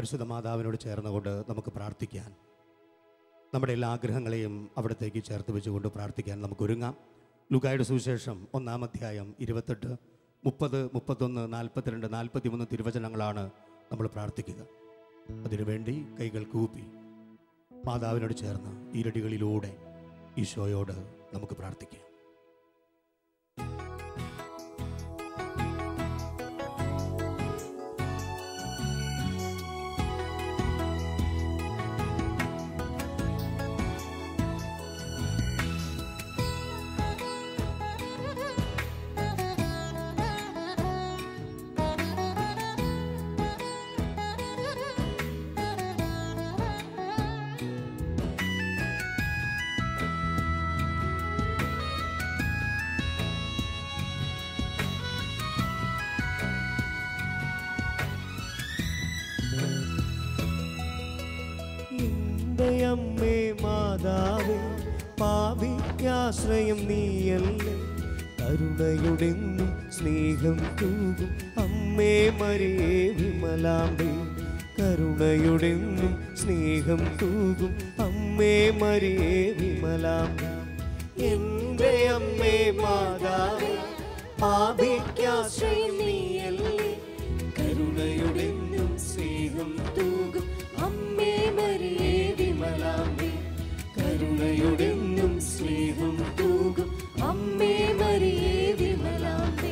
പരിശുദ്ധ മാതാവിനോട് ചേർന്നുകൊണ്ട് നമുക്ക് പ്രാർത്ഥിക്കാൻ, നമ്മുടെ എല്ലാ ആഗ്രഹങ്ങളെയും അവിടത്തേക്ക് ചേർത്ത് വെച്ചുകൊണ്ട് പ്രാർത്ഥിക്കാൻ നമുക്ക് ഒരുങ്ങാം. ലൂക്കായുടെ സുവിശേഷം 1-ാം അധ്യായം 28, 30, 31, 42, 43 തിരുവചനങ്ങളാണ് നമ്മൾ പ്രാർത്ഥിക്കുക. അതിനുവേണ്ടി കൈകൾ കൂപ്പി മാതാവിനോട് ചേർന്ന് ഈരടികളിലൂടെ ഈശോയോട് നമുക്ക് പ്രാർത്ഥിക്കാം. അമ്മേ മാതാവേ, പാപിക്കാശ്രയം നീയല്ലേ, കരുണയുടെന്നും സ്നേഹം തൂകും അമ്മേ മരിയേ വിമലാംബേ, കരുണയുടെന്നും സ്നേഹം തൂകും അമ്മേ മരിയേ വിമലാംബേ. എൻ്റെ അമ്മേ മാതാവേ, പാപിക്കാശ്രയം നീയല്ലേ, കരുണയുടെന്നും സ്നേഹം തൂകും അമ്മേ മരിയേ വിമലാംബേ, കരുണയുടെന്നും സ്നേഹം തൂകും അമ്മേ മരിയേ വിമലാംബേ.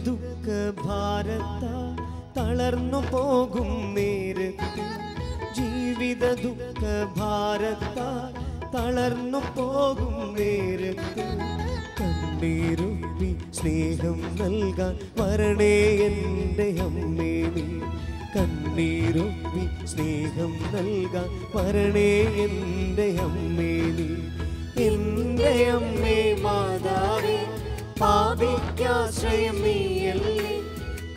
ദുഃഖ ഭാരത്താൽ തളർന്നു പോകും നേരത്ത്, ജീവിത ദുഃഖ ഭാരത്താൽ തളർന്നു പോകും നേരത്ത്, കണ്ണീരൊപ്പി സ്നേഹം നൽകാൻ വരണേ എൻ്റെ അമ്മേ നീ, കണ്ണീരൊപ്പി സ്നേഹം നൽകാൻ വരണേ എൻ്റെ അമ്മേ നീ. എൻ്റെ അമ്മേ മാതാവേ, പാപിക്കാശ്രയം നീയല്ലേ,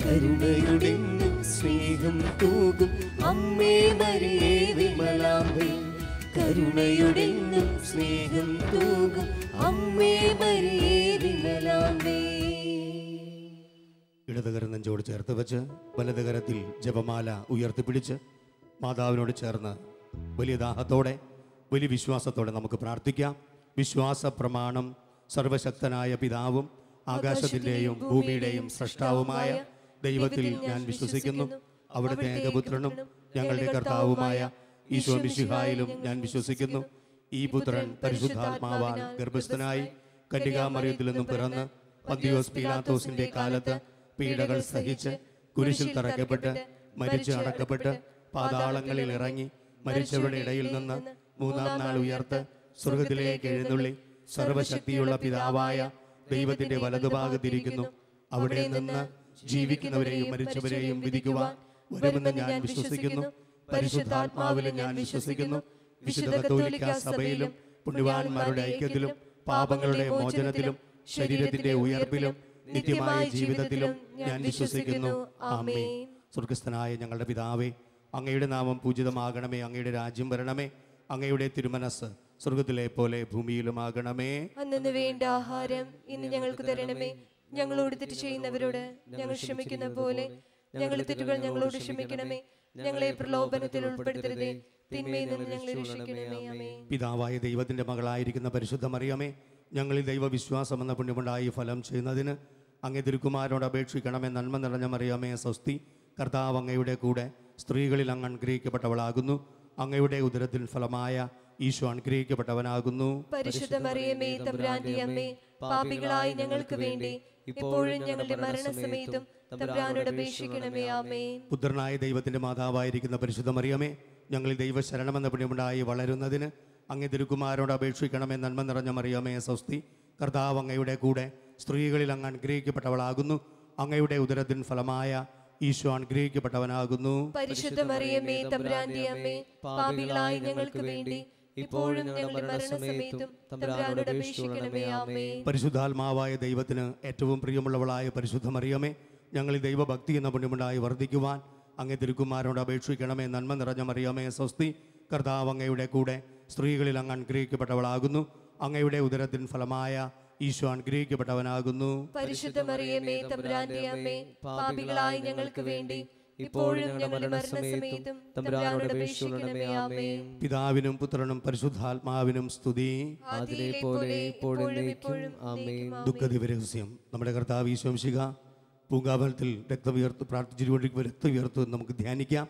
കരുണയുടെന്നും സ്നേഹം തൂകും അമ്മേ മരിയേ വിമലാംബേ, കരുണയുടെന്നും സ്നേഹം തൂകും അമ്മേ മരിയേ വിമലാംബേ. ഇടതുകരം നെഞ്ചോട് ചേർത്ത് വെച്ച് വലതുകരത്തിൽ ജപമാല ഉയർത്തിപ്പിടിച്ച് മാതാവിനോട് ചേർന്ന് വലിയ ദാഹത്തോടെ വലിയ വിശ്വാസത്തോടെ നമുക്ക് പ്രാർത്ഥിക്കാം. വിശ്വാസ പ്രമാണം. സർവശക്തനായ പിതാവും ആകാശത്തിൻ്റെയും ഭൂമിയുടെയും സൃഷ്ടാവുമായ ദൈവത്തിൽ ഞാൻ വിശ്വസിക്കുന്നു. അവിടുത്തെ ഏകപുത്രനും ഞങ്ങളുടെ കർത്താവുമായ ഈശോ മിശിഹായിലും ഞാൻ വിശ്വസിക്കുന്നു. ഈ പുത്രൻ പരിശുദ്ധാത്മാവാൽ ഗർഭസ്ഥനായി കന്യകാമറിയത്തിൽ നിന്നും പിറന്ന് പന്തിയോസ് പീലാത്തോസിന്റെ കാലത്ത് പീഡകൾ സഹിച്ച് കുരിശിൽ തറയ്ക്കപ്പെട്ട് മരിച്ച് അടക്കപ്പെട്ട് പാതാളങ്ങളിൽ ഇറങ്ങി മരിച്ചവരുടെ ഇടയിൽ നിന്ന് 3-ാം നാൾ ഉയർത്ത് സ്വർഗത്തിലേക്ക് എഴുന്നള്ളി സർവശക്തിയുള്ള പിതാവായ ദൈവത്തിന്റെ വലതുഭാഗത്തിരിക്കുന്നു. അവിടെ നിന്ന് ജീവിക്കുന്നവരെയും മരിച്ചവരെയും വിധിക്കുവാൻ വരുമെന്ന് ഞാൻ വിശ്വസിക്കുന്നു. പരിശുദ്ധാത്മാവിലും ഞാൻ വിശ്വസിക്കുന്നു. വിശുദ്ധ കത്തോലിക്കാ സഭയിലും പുണ്യവാന്മാരുടെ ഐക്യത്തിലും പാപങ്ങളുടെ മോചനത്തിലും ശരീരത്തിന്റെ ഉയർപ്പിലും നിത്യമായ ജീവിതത്തിലും ഞാൻ വിശ്വസിക്കുന്നു. ആമേൻ. സ്വർഗസ്ഥനായ ഞങ്ങളുടെ പിതാവേ, അങ്ങയുടെ നാമം പൂജിതമാകണമേ, അങ്ങയുടെ രാജ്യം വരണമേ, അങ്ങയുടെ തിരുമനസ് സ്വർഗത്തിലെ പോലെ ഭൂമിയിലുമാകണമേ. അന്നു വേണ്ട ആഹാരം ഇന്ന് ഞങ്ങൾക്ക് തരണമേ, ഞങ്ങളോട് തെറ്റ് ചെയ്യുന്നവരോട് ഞങ്ങൾ ക്ഷമിക്കുന്ന പോലെ ഞങ്ങളുടെ തെറ്റുകൾ ഞങ്ങളോട് ക്ഷമിക്കണമേ, ഞങ്ങളെ പ്രലോഭനത്തിൽ ഉൾപ്പെടുത്തരുതേ, തിന്മയിൽ നിന്ന് ഞങ്ങളെ രക്ഷിക്കണമേ. ആമേൻ. പിതാവായ ദൈവത്തിന്റെ മകളായിരിക്കുന്ന പരിശുദ്ധ മറിയമേ, ഞങ്ങളിൽ ദൈവവിശ്വാസം എന്ന പുണ്യമുണ്ടായി ഫലം ചെയ്യുന്നതിന് അങ്ങേ തിരുക്കുമാരനോട് അപേക്ഷിക്കണമേ. നന്മ നിറഞ്ഞ മറിയമേ സ്വസ്തി, കർത്താവ് അങ്ങയുടെ കൂടെ സ്ത്രീകളിൽ അങ്ങ് അനുഗ്രഹിക്കപ്പെട്ടവളാകുന്നു. അങ്ങയുടെ ഉദരത്തിൽ ഫലമായ ഈശോ അനുഗ്രഹിക്കപ്പെട്ടവനാകുന്നു. പരിശുദ്ധ മറിയമേ തമ്പുരാന്റെ അമ്മേ, പാപികളായ ഞങ്ങൾക്ക് വേണ്ടി ഇപ്പോഴും ഞങ്ങളുടെ മരണസമയത്തും തമ്പുരാനോട് അപേക്ഷിക്കണമേ. ആമേൻ. പുത്രനായ ദൈവത്തിന്റെ മാതാവായിരിക്കുന്ന പരിശുദ്ധ മറിയമേ, ഞങ്ങളിൽ ദൈവശരണമെന്ന പുണ്യമുണ്ടായി വളരുന്നതിന് അങ്ങേ തിരുക്കുമാരനോട് അപേക്ഷിക്കണമേ. നന്മ നിറഞ്ഞ മറിയമേ സ്വസ്തി, കർത്താവ് അങ്ങയുടെ കൂടെ സ്ത്രീകളിൽ അങ്ങ് അനുഗ്രഹിക്കപ്പെട്ടവളാകുന്നു. അങ്ങയുടെ ഉദരത്തിൻ ഫലമായ ഈശോ അനുഗ്രഹിക്കപ്പെട്ടവനാകുന്നു. പരിശുദ്ധ മറിയമേ തമ്പുരാന്റെ അമ്മേ, പാപികളായ ഞങ്ങൾക്ക് വേണ്ടി ഇപ്പോഴും ഞങ്ങളുടെ മരണസമയത്തും തമ്പുരാനോട് അപേക്ഷിക്കണമേ. ആമേൻ. പരിശുദ്ധാത്മാവായ ദൈവത്തിന് ഏറ്റവും പ്രിയമുള്ളവളായ പരിശുദ്ധ മറിയമേ, ഞങ്ങളിൽ ദൈവഭക്തി എന്ന പുണ്യമുണ്ടായി വർദ്ധിക്കുവാൻ അങ്ങേ തിരുക്കുമാരനോട് അപേക്ഷിക്കണമേ. നന്മ നിറഞ്ഞ മറിയമേ സ്വസ്തി, കർത്താവ് അങ്ങയുടെ കൂടെ സ്ത്രീകളിൽ അങ്ങ് അനുഗ്രഹിക്കപ്പെട്ടവളാകുന്നു. അങ്ങയുടെ ഉദരത്തിൻ ഫലമായ ഈശോ അനുഗ്രഹിക്കപ്പെട്ടവനാകുന്നു. പരിശുദ്ധ മറിയമേ തമ്പുരാന്റെ അമ്മേ, പാപികളായ ഞങ്ങൾക്ക് വേണ്ടി ഇപ്പോഴും ഞങ്ങളുടെ മരണസമയത്തും തമ്പുരാനോട് അപേക്ഷിക്കണമേ. ആമേൻ. പിതാവിനും പുത്രനും പരിശുദ്ധാത്മാവിനും സ്തുതി. അതിലെ പോലെ ഇപ്പോഴും എന്നേക്കും. ആമേൻ. ദുഃഖദിവരഹസ്യം. നമ്മുടെ കർത്താവ് ഈശോ മിശിഹാ പൂങ്കാവനത്തിൽ രക്തമുയർത്ത് പ്രാർത്ഥിച്ചുകൊണ്ടിരിക്കുമ്പോൾ രക്തമുയർത്ത് നമുക്ക് ധ്യാനിക്കാം.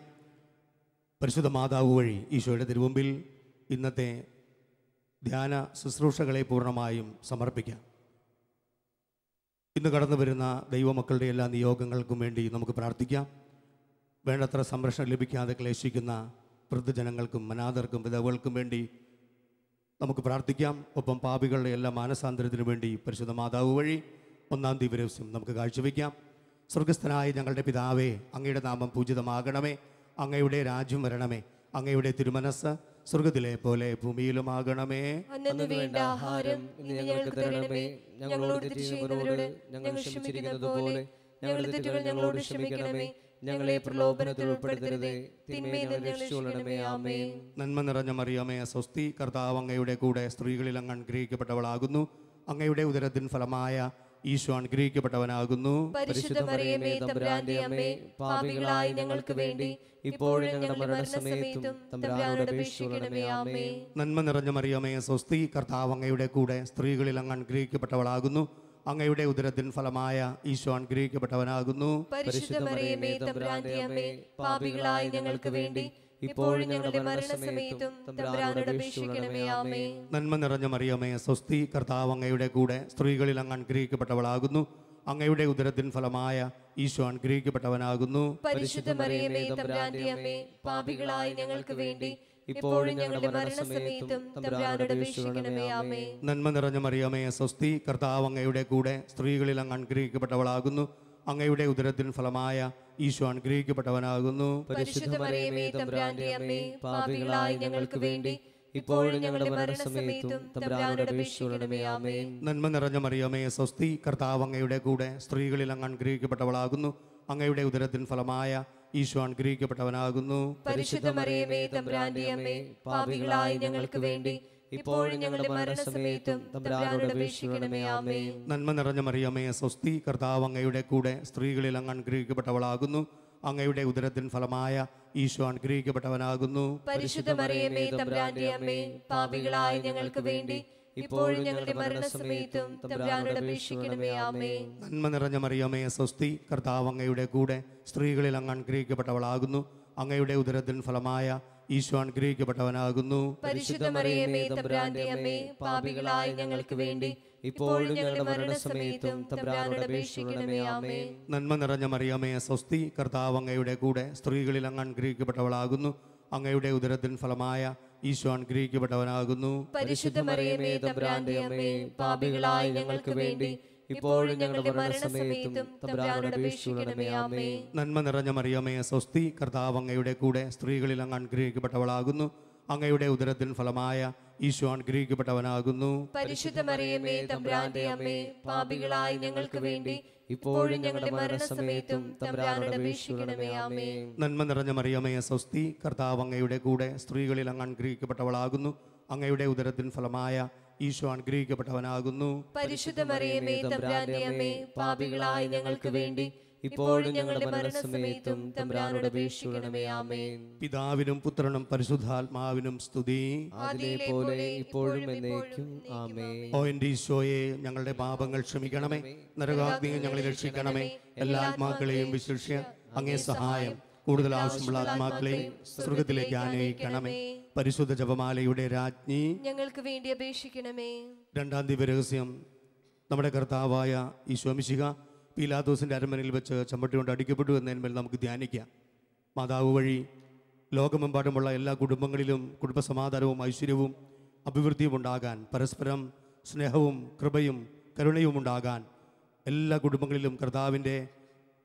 പരിശുദ്ധ മാതാവ് വഴി ഈശോയുടെ തിരുമുമ്പിൽ ഇന്നത്തെ ധ്യാന ശുശ്രൂഷകളെ പൂർണ്ണമായും സമർപ്പിക്കാം. ഇന്ന് കടന്നു വരുന്ന ദൈവമക്കളുടെ എല്ലാ നിയോഗങ്ങൾക്കും വേണ്ടി നമുക്ക് പ്രാർത്ഥിക്കാം. വേണ്ടത്ര സംരക്ഷണം ലഭിക്കാതെ ക്ലേശിക്കുന്ന വൃദ്ധജനങ്ങൾക്കും അനാഥർക്കും വിധവകൾക്കും വേണ്ടി നമുക്ക് പ്രാർത്ഥിക്കാം. ഒപ്പം പാപികളുടെ എല്ലാ മാനസാന്തരത്തിനു വേണ്ടി പരിശുദ്ധ മാതാവ് വഴി ഒന്നാം ദിവരഹസ്യം നമുക്ക് കാഴ്ചവെക്കാം. സ്വർഗസ്ഥനായ ഞങ്ങളുടെ പിതാവേ, അങ്ങയുടെ നാമം പൂജിതമാകണമേ. അങ്ങയുടെ രാജ്യം വരണമേ. അങ്ങയുടെ തിരുമനസ് സ്വർഗത്തിലെ പോലെ ഭൂമിയിലുമാകണമേ. അന്നു വേണ്ട ആഹാരം ഇന്ന് ഞങ്ങൾക്ക് തരണമേ. ഞങ്ങളോട് തെറ്റ് ചെയ്യുന്നവരോട് ഞങ്ങൾ ക്ഷമിക്കുന്നത് പോലെ ഞങ്ങളുടെ തെറ്റുകൾ ഞങ്ങളോട് ക്ഷമിക്കണമേ. ഞങ്ങളെ പ്രലോഭനത്തിൽ ഉൾപ്പെടുത്തരുതേ, തിന്മയിൽ നിന്ന് ഞങ്ങളെ രക്ഷിക്കണമേ. ആമേൻ. നന്മ നിറഞ്ഞ മറിയമേ സ്വസ്തി, കർത്താവ് അങ്ങയുടെ കൂടെ സ്ത്രീകളിൽ അങ്ങ് അനുഗ്രഹിക്കപ്പെട്ടവളാകുന്നു. അങ്ങയുടെ ഉദരത്തിൻ ഫലമായ ഈശോ അനുഗ്രഹിക്കപ്പെട്ടവനാകുന്നു. പരിശുദ്ധ മറിയമേ തമ്പുരാന്റെ അമ്മേ, പാപികളായ ഞങ്ങൾക്ക് വേണ്ടി ഇപ്പോഴും ഞങ്ങളുടെ മരണസമയത്തും തമ്പുരാനോട് അപേക്ഷിക്കണമേ. ആമേൻ. നന്മ നിറഞ്ഞ മറിയമേ സ്വസ്തി, കർത്താവ് അങ്ങയുടെ കൂടെ സ്ത്രീകളിൽ അങ്ങ് അനുഗ്രഹിക്കപ്പെട്ടവളാകുന്നു. അങ്ങയുടെ ഉദരത്തിൻ ഫലമായ ഈശോ അനുഗ്രഹിക്കപ്പെട്ടവനാകുന്നു. പരിശുദ്ധ മറിയമേ തമ്പുരാന്റെ അമ്മേ, പാപികളായ ഞങ്ങൾക്ക് വേണ്ടി ഇപ്പോഴും ഞങ്ങളുടെ മരണസമയത്തും തമ്പുരാനോട് അപേക്ഷിക്കണമേ. ആമേൻ. നന്മ നിറഞ്ഞ മറിയമേ സ്വസ്തി, കർത്താവ് അങ്ങയുടെ കൂടെ സ്ത്രീകളിൽ അങ്ങ് അനുഗ്രഹിക്കപ്പെട്ടവളാകുന്നു. അങ്ങയുടെ ഉദരത്തിൻ ഫലമായ ഈശോ അനുഗ്രഹിക്കപ്പെട്ടവനാകുന്നു. പരിശുദ്ധ മറിയമേ തമ്പുരാന്റെ അമ്മേ, പാപികളായ ഞങ്ങൾക്ക് വേണ്ടി ഇപ്പോഴും ഞങ്ങളുടെ മരണസമയത്തും തമ്പുരാനോട് അപേക്ഷിക്കണമേ. ആമേൻ. നന്മ നിറഞ്ഞ മറിയമേ സ്വസ്തി, കർത്താവ് അങ്ങയുടെ കൂടെ സ്ത്രീകളിൽ അങ്ങ് അനുഗ്രഹിക്കപ്പെട്ടവളാകുന്നു. അങ്ങയുടെ ഉദരത്തിൻ ഫലമായ ഈശോ അനുഗ്രഹിക്കപ്പെട്ടവനാകുന്നു. പരിശുദ്ധ മറിയമേ തമ്പുരാന്റെ അമ്മേ, പാപികളായ ഞങ്ങൾക്ക് വേണ്ടി ഇപ്പോഴും ഞങ്ങളുടെ മരണസമയത്തും തമ്പുരാനോട് അപേക്ഷിക്കണമേ. ആമേൻ. നന്മ നിറഞ്ഞ മറിയമേ സ്വസ്തി, കർത്താവ് അങ്ങയുടെ കൂടെ സ്ത്രീകളിൽ അങ്ങ് അനുഗ്രഹിക്കപ്പെട്ടവളാകുന്നു. അങ്ങയുടെ ഉദരത്തിൻ ഫലമായ ഈശോ അനുഗ്രഹിക്കപ്പെട്ടവനാകുന്നു. പരിശുദ്ധ മറിയമേ തമ്പുരാന്റെ അമ്മേ, പാപികളായ ഞങ്ങൾക്ക് വേണ്ടി ഇപ്പോഴും ഞങ്ങളുടെ മരണസമയത്തും തമ്പുരാനോട് അപേക്ഷിക്കണമേ. ആമേൻ. നന്മ നിറഞ്ഞ മറിയമേ സ്വസ്തി, കർത്താവ് അങ്ങയുടെ കൂടെ സ്ത്രീകളിൽ അങ്ങ് അനുഗ്രഹിക്കപ്പെട്ടവളാകുന്നു. അങ്ങയുടെ ഉദരത്തിൻ ഫലമായ ഈശോ അനുഗ്രഹിക്കപ്പെട്ടവനാകുന്നു. പരിശുദ്ധ മറിയമേ തമ്പുരാന്റെ അമ്മേ, പാപികളായ ഞങ്ങൾക്ക് വേണ്ടി ഇപ്പോഴും ഞങ്ങളുടെ മരണസമയത്തും തമ്പുരാനോട് അപേക്ഷിക്കണമേ. ആമേൻ. നന്മ നിറഞ്ഞ മറിയമേ സ്വസ്തി, കർത്താവ് അങ്ങയുടെ കൂടെ സ്ത്രീകളിൽ അങ്ങ് അനുഗ്രഹിക്കപ്പെട്ടവളാകുന്നു. അങ്ങയുടെ ഉദരത്തിൻ ഫലമായ ഈശോ അനുഗ്രഹിക്കപ്പെട്ടവനാകുന്നു. പരിശുദ്ധ മറിയമേ തമ്പുരാന്റെ അമ്മേ, പാപികളായ ഞങ്ങൾക്ക് വേണ്ടി ഇപ്പോഴും ഞങ്ങളുടെ മരണസമയത്തും തമ്പുരാനോട് അപേക്ഷിക്കണമേ. ആമേൻ. നന്മ നിറഞ്ഞ മറിയമേ സ്വസ്തി, കർത്താവ് അങ്ങയുടെ കൂടെ സ്ത്രീകളിൽ അങ്ങ് അനുഗ്രഹിക്കപ്പെട്ടവളാകുന്നു. അങ്ങയുടെ ഉദരത്തിൻ ഫലമായ ഈശോ അനുഗ്രഹിക്കപ്പെട്ടവനാകുന്നു. പരിശുദ്ധ മറിയമേ തമ്പുരാന്റെ അമ്മേ, പാപികളായ ഞങ്ങൾക്ക് വേണ്ടി ഇപ്പോഴും ഞങ്ങളുടെ മരണസമയത്തും തമ്പുരാനോട് അപേക്ഷിക്കണമേ. ആമേൻ. നന്മ നിറഞ്ഞ മറിയമേ സ്വസ്തി, കർത്താവ് അങ്ങയുടെ കൂടെ സ്ത്രീകളിൽ അങ്ങ് അനുഗ്രഹിക്കപ്പെട്ടവളാകുന്നു. അങ്ങയുടെ ഉദരത്തിൻ ഫലമായ ഈശോ അനുഗ്രഹിക്കപ്പെട്ടവനാകുന്നു. പരിശുദ്ധ മറിയമേ തമ്പുരാന്റെ അമ്മേ, പാപികളായ ഞങ്ങൾക്ക് വേണ്ടി ഇപ്പോഴും ഞങ്ങളുടെ മരണസമയത്തും തമ്പുരാനോട് അപേക്ഷിക്കണമേ. ആമേൻ. നന്മ നിറഞ്ഞ മറിയമേ സ്വസ്തി, കർത്താവ് അങ്ങയുടെ കൂടെ സ്ത്രീകളിൽ അങ്ങ് അനുഗ്രഹിക്കപ്പെട്ടവളാകുന്നു. അങ്ങയുടെ ഉദരത്തിൻ ഫലമായ ഈശോ അനുഗ്രഹിക്കപ്പെട്ടവനാകുന്നു. പരിശുദ്ധ മറിയമേ തമ്പുരാന്റെ അമ്മേ, പാപികളായ ഞങ്ങൾക്ക് വേണ്ടി ഇപ്പോഴും ഞങ്ങളുടെ മരണസമയത്തും തമ്പുരാനോട് അപേക്ഷിക്കണമേ. ആമേൻ. പിതാവിനും പുത്രനും പരിശുദ്ധാത്മാവിനും സ്തുതി. അതിലെ പോലെ ഇപ്പോഴും എന്നേക്കും. ആമേൻ. ഓ എൻ്റെ ഈശോയെ, ഞങ്ങളുടെ പാപങ്ങൾ ക്ഷമിക്കണമേ. നരകാഗ്നിയിൽ ഞങ്ങളെ രക്ഷിക്കണമേ. എല്ലാ ആത്മാക്കളെയും വിശിഷ്യ അങ്ങേ സഹായം കൂടുതൽ ആവശ്യമുള്ള ആത്മാക്കളെയും സ്വർഗത്തിലേക്ക് ആനയിക്കണമേ. പരിശുദ്ധ ജപമാലയുടെ രാജ്ഞി, ഞങ്ങൾക്ക് വേണ്ടി അപേക്ഷിക്കണമേ. രണ്ടാം ദിവ്യരഹസ്യം. നമ്മുടെ കർത്താവായ ഈശോ മിശിഹാ പീലാത്തോസിൻ്റെ അരമനയിൽ വെച്ച് ചമ്മട്ടി കൊണ്ട് അടിക്കപ്പെട്ടു എന്നതിന്മേൽ നമുക്ക് ധ്യാനിക്കാം. മാതാവ് വഴി ലോകമെമ്പാടുമുള്ള എല്ലാ കുടുംബങ്ങളിലും കുടുംബസമാധാനവും ഐശ്വര്യവും അഭിവൃദ്ധിയും ഉണ്ടാകാൻ, പരസ്പരം സ്നേഹവും കൃപയും കരുണയും ഉണ്ടാകാൻ എല്ലാ കുടുംബങ്ങളിലും കർത്താവിൻ്റെ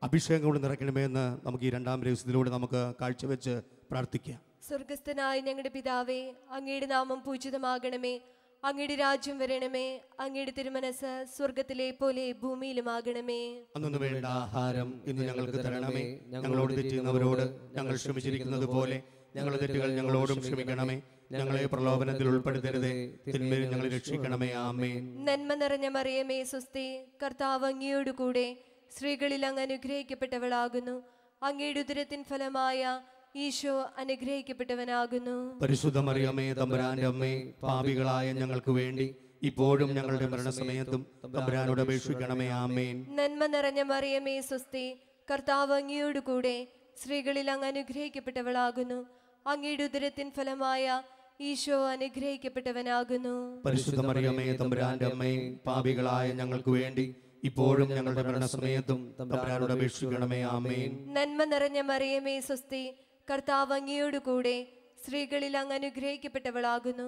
അഭിഷേകം കൊണ്ട് നിറയ്ക്കണമേ എന്ന് നമുക്ക് ഈ രണ്ടാം രഹസ്യത്തിലൂടെ നമുക്ക് കാഴ്ചവെച്ച് പ്രാർത്ഥിക്കാം. സ്വർഗസ്ഥനായ ഞങ്ങളുടെ പിതാവേ, അങ്ങയുടെ നാമം പൂജിതമാകണമേ. അങ്ങയുടെ രാജ്യം വരണമേ. അങ്ങയുടെ തിരുമനസ് സ്വർഗത്തിലെ പോലെ ഭൂമിയിലുമാകണമേ. അന്നു വേണ്ട ആഹാരം ഇന്ന് ഞങ്ങൾക്ക് തരണമേ. ഞങ്ങളോട് തെറ്റുന്നവരോട് ഞങ്ങൾ ക്ഷമിച്ചിരിക്കുന്നത് പോലെ ഞങ്ങളുടെ തെറ്റുകൾ ഞങ്ങളോടും ക്ഷമിക്കണമേ. ഞങ്ങളെ പ്രലോഭനത്തിൽ ഉൾപ്പെടുത്തരുതേ, തിന്മയിൽ ഞങ്ങളെ രക്ഷിക്കണമേ. ആമേൻ. നന്മ നിറഞ്ഞ മറിയമേ, സ്വസ്തി, കർത്താവ് അങ്ങയോട് കൂടെ സ്ത്രീകളിൽ അങ്ങ് അനുഗ്രഹിക്കപ്പെട്ടവളാകുന്നു. അങ്ങയുടെ ഉദരത്തിൻ ഫലമായ ഈശോ അനുഗ്രഹിക്കപ്പെട്ടവനാകുന്നു. പരിശുദ്ധ മറിയമേ, തമ്പുരാന്റെ അമ്മേ, പാപികളായ ഞങ്ങൾക്ക് വേണ്ടി ഇപ്പോഴും ഞങ്ങളുടെ മരണസമയത്തും തമ്പുരാനോട് അപേക്ഷിക്കണമേ. ആമേൻ. നന്മ നിറഞ്ഞ മറിയമേ, സ്വസ്തി, കർത്താവ് അങ്ങയോട് കൂടെ സ്ത്രീകളിൽ അങ്ങ് അനുഗ്രഹിക്കപ്പെട്ടവളാകുന്നു. അങ്ങയുടെ ഉദരത്തിൻ ഫലമായ ഈശോ അനുഗ്രഹിക്കപ്പെട്ടവനാകുന്നു. പരിശുദ്ധ മറിയമേ, തമ്പുരാന്റെ അമ്മേ, പാപികളായ ഞങ്ങൾക്ക് വേണ്ടി ഇപ്പോഴും ഞങ്ങളുടെ മരണസമയത്തും തമ്പുരാനോട് അപേക്ഷിക്കണമേ. ആമേൻ. നന്മ നിറഞ്ഞ മറിയമേ, സ്വസ്തി, കർത്താവ് അങ്ങയോട് കൂടെ സ്ത്രീകളിൽ അങ്ങ് അനുഗ്രഹിക്കപ്പെട്ടവളാകുന്നു.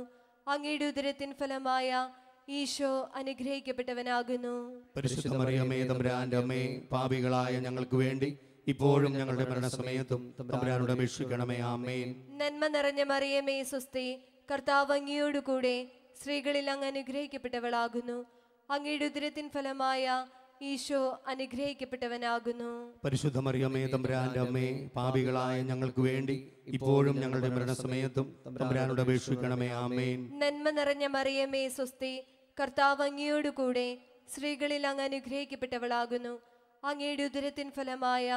അങ്ങയുടെ ഉദരത്തിൻ ഫലമായ ഈശോ അനുഗ്രഹിക്കപ്പെട്ടവനാകുന്നു. പരിശുദ്ധ മറിയമേ, തമ്പുരാന്റെ അമ്മേ, പാപികളായ ഞങ്ങൾക്ക് വേണ്ടി ഇപ്പോഴും ഞങ്ങളുടെ മരണസമയത്തും തമ്പുരാനോട് അപേക്ഷിക്കണമേ. ആമേൻ. നന്മ നിറഞ്ഞ മറിയമേ, സ്വസ്തി, കർത്താവ് അങ്ങയോട് കൂടെ സ്ത്രീകളിൽ അങ്ങ് അനുഗ്രഹിക്കപ്പെട്ടവളാകുന്നു. അങ്ങയുടെ ഉദരത്തിൻ ഫലമായ ഈശോ അനുഗ്രഹിക്കപ്പെട്ടവനാകുന്നു. പരിശുദ്ധ മറിയമേ, തമ്പുരാന്റെ അമ്മേ, പാപികളായ ഞങ്ങൾക്ക് വേണ്ടി ഇപ്പോഴും ഞങ്ങളുടെ മരണസമയത്തും തമ്പുരാനോട് അപേക്ഷിക്കണമേ. ആമേൻ. നന്മ നിറഞ്ഞ മറിയമേ, സ്വസ്തി, കർത്താവ് അങ്ങയോട് കൂടെ സ്ത്രീകളിൽ അങ്ങ് അനുഗ്രഹിക്കപ്പെട്ടവളാകുന്നു. അങ്ങയുടെ ഉദരത്തിൻ ഫലമായ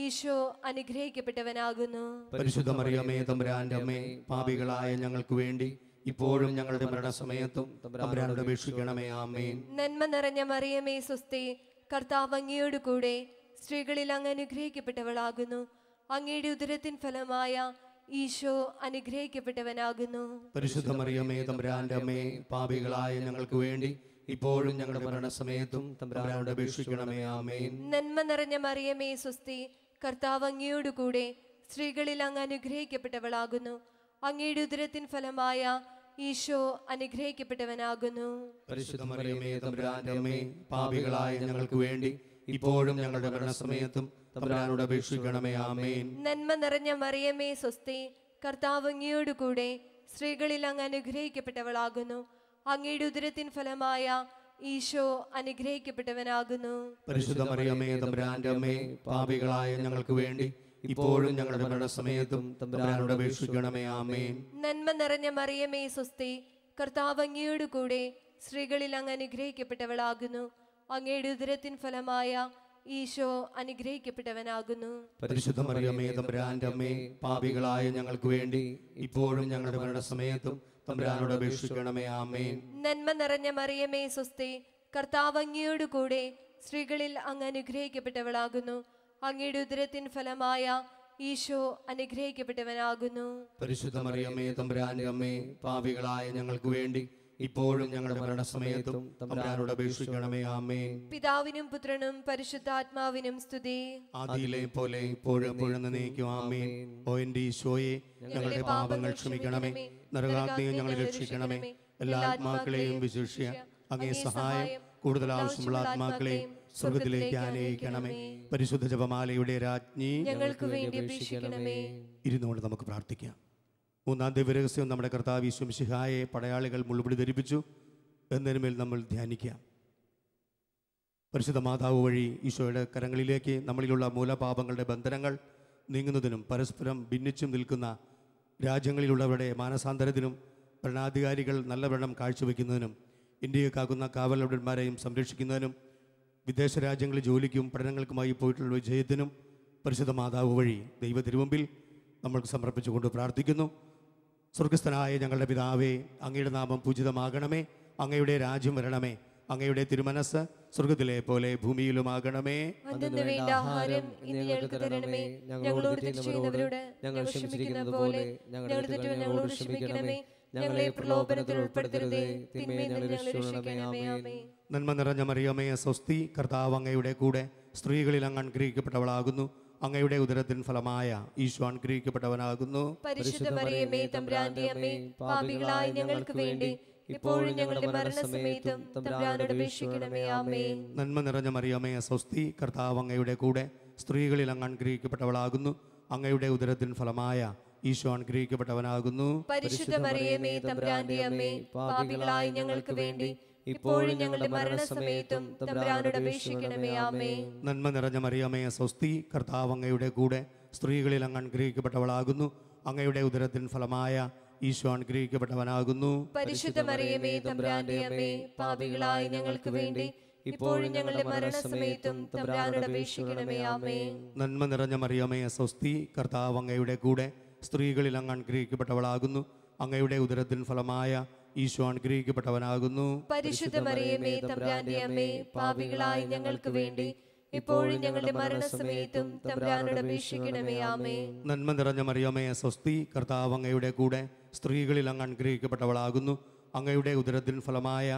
ഈശോ അനുഗ്രഹിക്കപ്പെട്ടവനാകുന്നു. പരിശുദ്ധ മറിയമേ, തമ്പുരാന്റെ അമ്മേ, പാപികളായ ഞങ്ങൾക്ക് വേണ്ടി ഇപ്പോഴും ഞങ്ങളുടെ മരണസമയത്തും തമ്പുരാനോട് അപേക്ഷിക്കണമേ. ആമേൻ. നന്മ നിറഞ്ഞ മറിയമേ, സ്വസ്തി, കർത്താവ് അങ്ങയോട് കൂടെ സ്ത്രീകളിൽ അങ്ങ് അനുഗ്രഹിക്കപ്പെട്ടവളാകുന്നു. അങ്ങയുടെ ഉദരത്തിൻ ഫലമായ ഈശോ അനുഗ്രഹിക്കപ്പെട്ടവനാകുന്നു. പരിശുദ്ധ മറിയമേ, തമ്പുരാന്റെ അമ്മേ, പാപികളായ ഞങ്ങൾക്ക് വേണ്ടി ഇപ്പോഴും ഞങ്ങളുടെ മരണസമയത്തും തമ്പുരാനോട് അപേക്ഷിക്കണമേ. ആമേൻ. നന്മ നിറഞ്ഞ മറിയമേ, സ്വസ്തി, കർത്താവ് അങ്ങയോട് കൂടെ സ്ത്രീകളിൽ അങ്ങ് അനുഗ്രഹിക്കപ്പെട്ടവളാകുന്നു. അങ്ങയുടെ ഉദരത്തിൻ ഫലമായ ഈശോ അനുഗ്രഹിക്കപ്പെട്ടവനാകുന്നു. പരിശുദ്ധ മറിയമേ, തമ്പുരാന്റെ അമ്മേ, പാപികളായ ഞങ്ങൾക്ക് വേണ്ടി ഇപ്പോഴും ഞങ്ങളുടെ മരണസമയത്തും തമ്പുരാനോട് അപേക്ഷിക്കണമേ. ആമേൻ. നന്മ നിറഞ്ഞ മറിയമേ, സ്വസ്തി, കർത്താവ് അങ്ങയോട് കൂടെ സ്ത്രീകളിൽ അങ്ങ് അനുഗ്രഹിക്കപ്പെട്ടവളാകുന്നു. അങ്ങയുടെ ഉദരത്തിൻ ഫലമായ ഈശോ അനുഗ്രഹിക്കപ്പെട്ടവനാകുന്നു. പരിശുദ്ധ മറിയമേ, തമ്പുരാന്റെ അമ്മേ, പാപികളായ ഞങ്ങൾക്ക് വേണ്ടി ഇപ്പോഴും ഞങ്ങളുടെ മരണസമയത്തും തമ്പുരാനോട് അപേക്ഷിക്കണമേ. ആമേൻ. നന്മ നിറഞ്ഞ മറിയമേ, സ്വസ്തി, കർത്താവ് അങ്ങയോട് കൂടെ സ്ത്രീകളിൽ അങ്ങ് അനുഗ്രഹിക്കപ്പെട്ടവളാകുന്നു. അങ്ങയുടെ ഉദരത്തിൻ ഫലമായ ഈശോ അനുഗ്രഹിക്കപ്പെട്ടവനാകുന്നു. പരിശുദ്ധ മറിയമേ, തമ്പുരാന്റെ അമ്മേ, പാപികളായ ഞങ്ങൾക്ക് വേണ്ടി ഇപ്പോഴും ഞങ്ങളുടെ മരണസമയത്തും തമ്പുരാനോട് അപേക്ഷിക്കണമേ. ആമേൻ. നന്മ നിറഞ്ഞ മറിയമേ, സ്വസ്തി, കർത്താവ് അങ്ങയോട് കൂടെ സ്ത്രീകളിൽ അങ്ങ് അനുഗ്രഹിക്കപ്പെട്ടവളാകുന്നു. അങ്ങയുടെ ഉദരത്തിൻ ഫലമായ ഈശോ അനുഗ്രഹിക്കപ്പെട്ടവനാകുന്നു. പരിശുദ്ധ മറിയമേ, തമ്പുരാന്റെ അമ്മേ, പാപികളായ ഞങ്ങൾക്ക് വേണ്ടി ഇപ്പോഴും ഞങ്ങളുടെ മരണസമയത്തും തമ്പുരാനോട് അപേക്ഷിക്കണമേ. ആമേൻ. പിതാവിനും പുത്രനും പരിശുദ്ധാത്മാവിനും സ്തുതി. ആദിയിലെ പോലെ ഇപ്പോഴും എപ്പോഴും എന്നേക്കും. ആമേൻ. ഓ എൻ്റെ ഈശോയെ, ഞങ്ങളുടെ പാപങ്ങൾ ക്ഷമിക്കണമേ, നരകാഗ്നിയെ ഞങ്ങളെ രക്ഷിക്കണമേ, എല്ലാ ആത്മാക്കളെയും വിശേഷിയ അങ്ങേ സഹായം കൂടുതൽ ആവശ്യമുള്ള ആത്മാക്കളെയും സ്വർഗത്തിലേക്ക് ആനയിക്കണമേ. പരിശുദ്ധ ജപമാലയുടെ രാജ്ഞി, ഞങ്ങൾക്ക് വേണ്ടി അപേക്ഷിക്കണമേ. ഇരുന്നുകൊണ്ട് നമുക്ക് പ്രാർത്ഥിക്കാം. മൂന്നാം ദിവ്യരഹസ്യം നമ്മുടെ കർത്താവ് യേശു മിശിഹായെ പടയാളികൾ മുൾമുടി ധരിപ്പിച്ചു എന്നതിന്മേൽ നമ്മൾ ധ്യാനിക്കാം. പരിശുദ്ധ മാതാവ് വഴി ഈശോയുടെ കരങ്ങളിലേക്ക് നമ്മളിലുള്ള മൂലപാപങ്ങളുടെ ബന്ധനങ്ങൾ നീങ്ങുന്നതിനും പരസ്പരം ഭിന്നിച്ചും നിൽക്കുന്ന രാജ്യങ്ങളിലുള്ളവരുടെ മാനസാന്തരത്തിനും ഭരണാധികാരികൾ നല്ല ഭരണം കാഴ്ചവെക്കുന്നതിനും ഇന്ത്യയെ കാക്കുന്ന കാവലന്മാരെയും സംരക്ഷിക്കുന്നതിനും വിദേശ രാജ്യങ്ങളിൽ ജോലിക്കും പഠനങ്ങൾക്കുമായി പോയിട്ടുള്ള വിജയത്തിനും പരിശുദ്ധ മാതാവ് വഴി ദൈവ തിരുമുമ്പിൽ നമ്മൾക്ക് സമർപ്പിച്ചുകൊണ്ട് പ്രാർത്ഥിക്കുന്നു. സ്വർഗസ്ഥനായ ഞങ്ങളുടെ പിതാവേ, അങ്ങയുടെ നാമം പൂജിതമാകണമേ, അങ്ങയുടെ രാജ്യം വരണമേ, അങ്ങയുടെ തിരുമനസ് സ്വർഗത്തിലെ പോലെ ഭൂമിയിലുമാകണമേ. അന്നു വേണ്ട ആഹാരം ഇന്ന് ഞങ്ങൾക്ക് തരണമേ. ഞങ്ങളോട് തെറ്റ് ചെയ്യുന്നവരോട് ഞങ്ങൾ ക്ഷമിക്കുന്നത് പോലെ ഞങ്ങളുടെ തെറ്റുകൾ ഞങ്ങളോട് ക്ഷമിക്കണമേ. ഞങ്ങളെ പ്രലോഭനത്തിൽ ഉൾപ്പെടുത്തരുതേ, തിന്മയിൽ നിന്ന് ഞങ്ങളെ രക്ഷിക്കണമേ. ആമേൻ. നന്മ നിറഞ്ഞ മറിയമേ, സ്വസ്തി, കർത്താവ് അങ്ങയുടെ കൂടെ സ്ത്രീകളിൽ അങ്ങ് അനുഗ്രഹിക്കപ്പെട്ടവളാകുന്നു. അങ്ങയുടെ ഉദരത്തിൻ ഫലമായ ഈശോ അനുഗ്രഹിക്കപ്പെട്ടവനാകുന്നു. പരിശുദ്ധ മറിയമേ തമ്പുരാന്റെ അമ്മേ, പാപികളായ ഞങ്ങൾക്ക് വേണ്ടി ഇപ്പോഴും ഞങ്ങളുടെ മരണസമയത്തും തമ്പുരാനോട് അപേക്ഷിക്കണമേ. ആമേൻ. നന്മ നിറഞ്ഞ മറിയമേ സ്വസ്തി, കർത്താവ് അങ്ങയുടെ കൂടെ, സ്ത്രീകളിൽ അങ്ങ് അനുഗ്രഹിക്കപ്പെട്ടവളാകുന്നു. അങ്ങയുടെ ഉദരത്തിൻ ഫലമായ ഈശോ അനുഗ്രഹിക്കപ്പെട്ടവനാകുന്നു. പരിശുദ്ധ മറിയമേ തമ്പുരാന്റെ അമ്മേ, പാപികളായ ഞങ്ങൾക്ക് വേണ്ടി ഇപ്പോഴും ഞങ്ങളുടെ മരണസമയത്തും തമ്പുരാനോട് അപേക്ഷിക്കണമേ. ആമേൻ. നന്മ നിറഞ്ഞ മറിയമേ സ്വസ്തി, കർത്താവ് അങ്ങയുടെ കൂടെ, സ്ത്രീകളിൽ അങ്ങ് അനുഗ്രഹിക്കപ്പെട്ടവളാകുന്നു. അങ്ങയുടെ ഉദരത്തിൻ ഫലമായ ഈശോ അനുഗ്രഹിക്കപ്പെട്ടവനാകുന്നു. പരിശുദ്ധ മറിയമേ തമ്പുരാന്റെ അമ്മേ, പാപികളായ ഞങ്ങൾക്ക് വേണ്ടി ഇപ്പോഴും ഞങ്ങളുടെ മരണസമയത്തും തമ്പുരാനോട് അപേക്ഷിക്കണമേ. ആമേൻ. നന്മ നിറഞ്ഞ മറിയമേ സ്വസ്തി, കർത്താവ് അങ്ങയുടെ കൂടെ, സ്ത്രീകളിൽ അങ്ങ് അനുഗ്രഹിക്കപ്പെട്ടവളാകുന്നു. അങ്ങയുടെ ഉദരത്തിൻ ഫലമായ ഈശോ അനുഗ്രഹിക്കപ്പെട്ടവനാകുന്നു. പരിശുദ്ധ മറിയമേ തമ്പുരാന്റെ അമ്മേ, പാപികളായ ഞങ്ങൾക്ക് വേണ്ടി ഇപ്പോഴും ഞങ്ങളുടെ മരണസമയത്തും തമ്പുരാനോട് അപേക്ഷിക്കണമേ. ആമേൻ. നന്മ നിറഞ്ഞ മറിയമേ സ്വസ്തി, കർത്താവ് അങ്ങയുടെ കൂടെ, സ്ത്രീകളിൽ അങ്ങ് അനുഗ്രഹിക്കപ്പെട്ടവളാകുന്നു. അങ്ങയുടെ ഉദരത്തിൻ ഫലമായ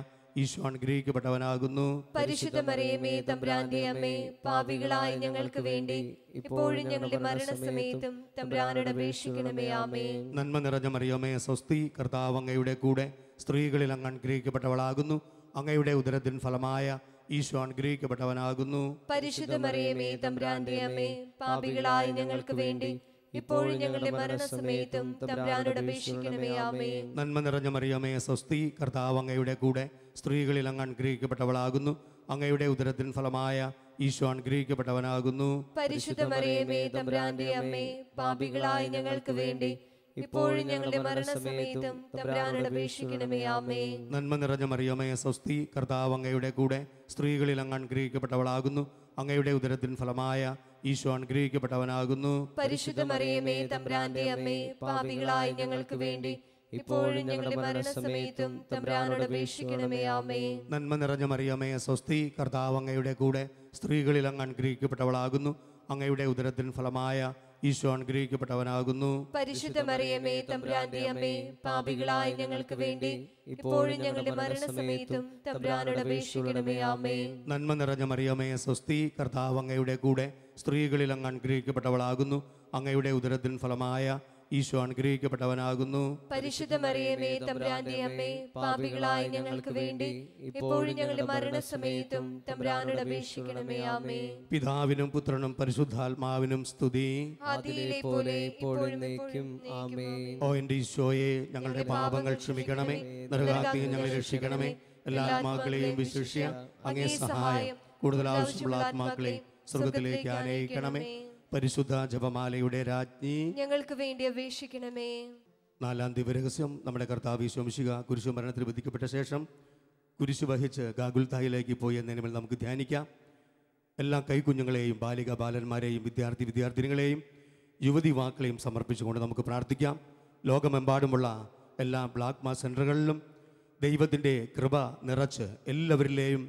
ഈശോ അനുഗ്രഹിക്കപ്പെട്ടവനാകുന്നു. പരിശുദ്ധ മറിയമേ തമ്പുരാന്റെ അമ്മേ, പാപികളായ ഞങ്ങൾക്ക് വേണ്ടി ഇപ്പോഴും ഞങ്ങളുടെ മരണസമയത്തും തമ്പുരാനോട് അപേക്ഷിക്കണമേ. ആമേൻ. നന്മ നിറഞ്ഞ മറിയമേ സ്വസ്തി, കർത്താവ് അങ്ങയുടെ കൂടെ, സ്ത്രീകളിൽ അങ്ങ് അനുഗ്രഹിക്കപ്പെട്ടവളാകുന്നു. അങ്ങയുടെ ഉദരത്തിൻ ഫലമായ ഈശോ അനുഗ്രഹിക്കപ്പെട്ടവനാകുന്നു. പരിശുദ്ധ മറിയമേ തമ്പുരാന്റെ അമ്മേ, പാപികളായ ഞങ്ങൾക്ക് വേണ്ടി ഇപ്പോഴും ഞങ്ങളുടെ മരണസമയത്തും തമ്പുരാനോട് അപേക്ഷിക്കണമേ. ആമേൻ. നന്മ നിറഞ്ഞ മറിയമേ സ്വസ്തി, കർത്താവ് അങ്ങയുടെ കൂടെ, സ്ത്രീകളിൽ അങ്ങ് അനുഗ്രഹിക്കപ്പെട്ടവളാകുന്നു. അങ്ങയുടെ ഉദരത്തിൻ ഫലമായ ഈശോ അനുഗ്രഹിക്കപ്പെട്ടവനാകുന്നു. പരിശുദ്ധ മറിയമേ തമ്പുരാന്റെ അമ്മേ, പാപികളായ ഞങ്ങൾക്ക് വേണ്ടി ഇപ്പോഴും ഞങ്ങളുടെ മരണസമയത്തും തമ്പുരാനോട് അപേക്ഷിക്കണമേ. ആമേൻ. നന്മ നിറഞ്ഞ മറിയമേ സ്വസ്തി, കർത്താവ് അങ്ങയുടെ കൂടെ, സ്ത്രീകളിൽ അങ്ങ് അനുഗ്രഹിക്കപ്പെട്ടവളാകുന്നു. അങ്ങയുടെ ഉദരത്തിൻ ഫലമായ ഈശോ അനുഗ്രഹിക്കപ്പെട്ടവനാകുന്നു. പരിശുദ്ധ മറിയമേ തമ്പുരാന്റെ അമ്മേ, പാപികളായ ഞങ്ങൾക്ക് വേണ്ടി ഇപ്പോഴും ഞങ്ങളുടെ മരണസമയത്തും തമ്പുരാനോട് അപേക്ഷിക്കണമേ. ആമേൻ. നന്മ നിറഞ്ഞ മറിയമേ സ്വസ്തി, കർത്താവ് അങ്ങയുടെ കൂടെ, സ്ത്രീകളിൽ അങ്ങ് അനുഗ്രഹിക്കപ്പെട്ടവളാകുന്നു. അങ്ങയുടെ ഉദരത്തിൻ ഫലമായ ഈശോ അനുഗ്രഹിക്കപ്പെട്ടവനാകുന്നു. പരിശുദ്ധ മറിയമേ തമ്പുരാന്റെ അമ്മേ, പാപികളായ ഞങ്ങൾക്ക് വേണ്ടി ഇപ്പോഴും ഞങ്ങളുടെ മരണസമയത്തും തമ്പുരാനോട് അപേക്ഷിക്കണമേ. ആമേൻ. നന്മ നിറഞ്ഞ മറിയമേ സ്വസ്തി, കർത്താവ് അങ്ങയുടെ കൂടെ, സ്ത്രീകളിൽ അങ്ങ് അനുഗ്രഹിക്കപ്പെട്ടവളാകുന്നു. അങ്ങയുടെ ഉദരത്തിൻ ഫലമായ ഈശോ അനുഗ്രഹിക്കപ്പെട്ടവനാകുന്നു. പരിശുദ്ധ മറിയമേ തമ്പുരാന്റെ അമ്മേ, പാപികളായ ഞങ്ങൾക്ക് വേണ്ടി ഇപ്പോഴും ഞങ്ങളുടെ മരണസമയത്തും തമ്പുരാനോട് അപേക്ഷിക്കണമേ. ആമേൻ. പിതാവിനും പുത്രനും പരിശുദ്ധാത്മാവിനും സ്തുതി. ആദിയിലെ പോലെ ഇപ്പോഴും എന്നേക്കും. ആമേൻ. ഓ എൻ്റെ ഈശോയെ, ഞങ്ങളുടെ പാപങ്ങൾ ക്ഷമിക്കണമേ, നരകാഗ്നിയിൽ ഞങ്ങളെ രക്ഷിക്കണമേ, എല്ലാ ആത്മാക്കളെയും വിശിഷ്യ അങ്ങേ സഹായം കൂടുതൽ ആവശ്യമുള്ള ആത്മാക്കളെ സ്വർഗത്തിലേക്ക് ആനയിക്കണമേ. പരിശുദ്ധ ജപമാലയുടെ രാജ്ഞി, ഞങ്ങൾക്ക് വേണ്ടി അപേക്ഷിക്കണമേ. നാലാം ദിവരഹസ്യം. നമ്മുടെ കർത്താവ് ഈശോ മിശിഹ കുരിശു മരണത്തിൽ വധിക്കപ്പെട്ട ശേഷം കുരിശു വഹിച്ച് ഗാഗുൽത്തായിലേക്ക് പോയി എന്നതിനുമേൽ നമുക്ക് ധ്യാനിക്കാം. എല്ലാ കൈക്കുഞ്ഞുങ്ങളെയും, ബാലിക ബാലന്മാരെയും, വിദ്യാർത്ഥിനികളെയും, യുവതി യുവാക്കളെയും സമർപ്പിച്ചുകൊണ്ട് നമുക്ക് പ്രാർത്ഥിക്കാം. ലോകമെമ്പാടുമുള്ള എല്ലാ ബ്ലാക്ക് മാസ് സെൻ്ററുകളിലും ദൈവത്തിൻ്റെ കൃപ നിറച്ച് എല്ലാവരിലെയും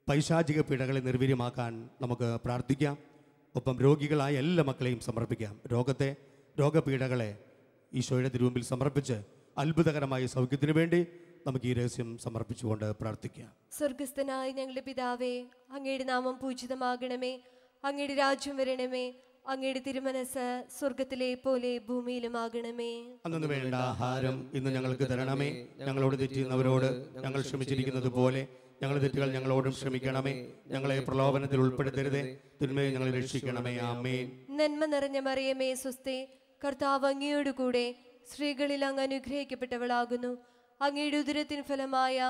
പൈശാചിക പീഡകളെ നിർവീര്യമാക്കാൻ നമുക്ക് പ്രാർത്ഥിക്കാം. ഒപ്പം രോഗികളായ എല്ലാ മക്കളെയും സമർപ്പിക്കാം. രോഗപീഠകളെ ഈശോയുടെ തിരുമുമ്പിൽ സമർപ്പിച്ച് അത്ഭുതകരമായ സൗഖ്യത്തിനു വേണ്ടി നമുക്ക് ഈ രഹസ്യം സമർപ്പിച്ചുകൊണ്ട് പ്രാർത്ഥിക്കാം. സ്വർഗസ്ഥനായ ഞങ്ങളുടെ പിതാവേ, അങ്ങയുടെ നാമം പൂജിതമാകണമേ, അങ്ങയുടെ രാജ്യം വരണമേ, അങ്ങയുടെ തിരുമനസ് സ്വർഗത്തിലെ പോലെ ഭൂമിയിലുമാകണമേ. അന്നു വേണ്ട ആഹാരം ഇന്ന് ഞങ്ങൾക്ക് തരണമേ. ഞങ്ങളോട് തെറ്റുന്നവരോട് ഞങ്ങൾ ക്ഷമിച്ചിരിക്കുന്നത് പോലെ ഞങ്ങളുടെ തെറ്റുകൾ ഞങ്ങളോടും ക്ഷമിക്കണമേ. ഞങ്ങളെ പ്രലോഭനത്തിൽ ഉൾപ്പെടുത്തരുതേ, തിന്മയെ ഞങ്ങളെ രക്ഷിക്കണമേ. ആമേൻ. നന്മ നിറഞ്ഞ മറിയമേ സ്വസ്തി, കർത്താവ് അങ്ങയോട് കൂടെ, സ്ത്രീകളിൽ അങ്ങ് അനുഗ്രഹിക്കപ്പെട്ടവളാകുന്നു. അങ്ങയുടെ ഉദരത്തിൻ ഫലമായ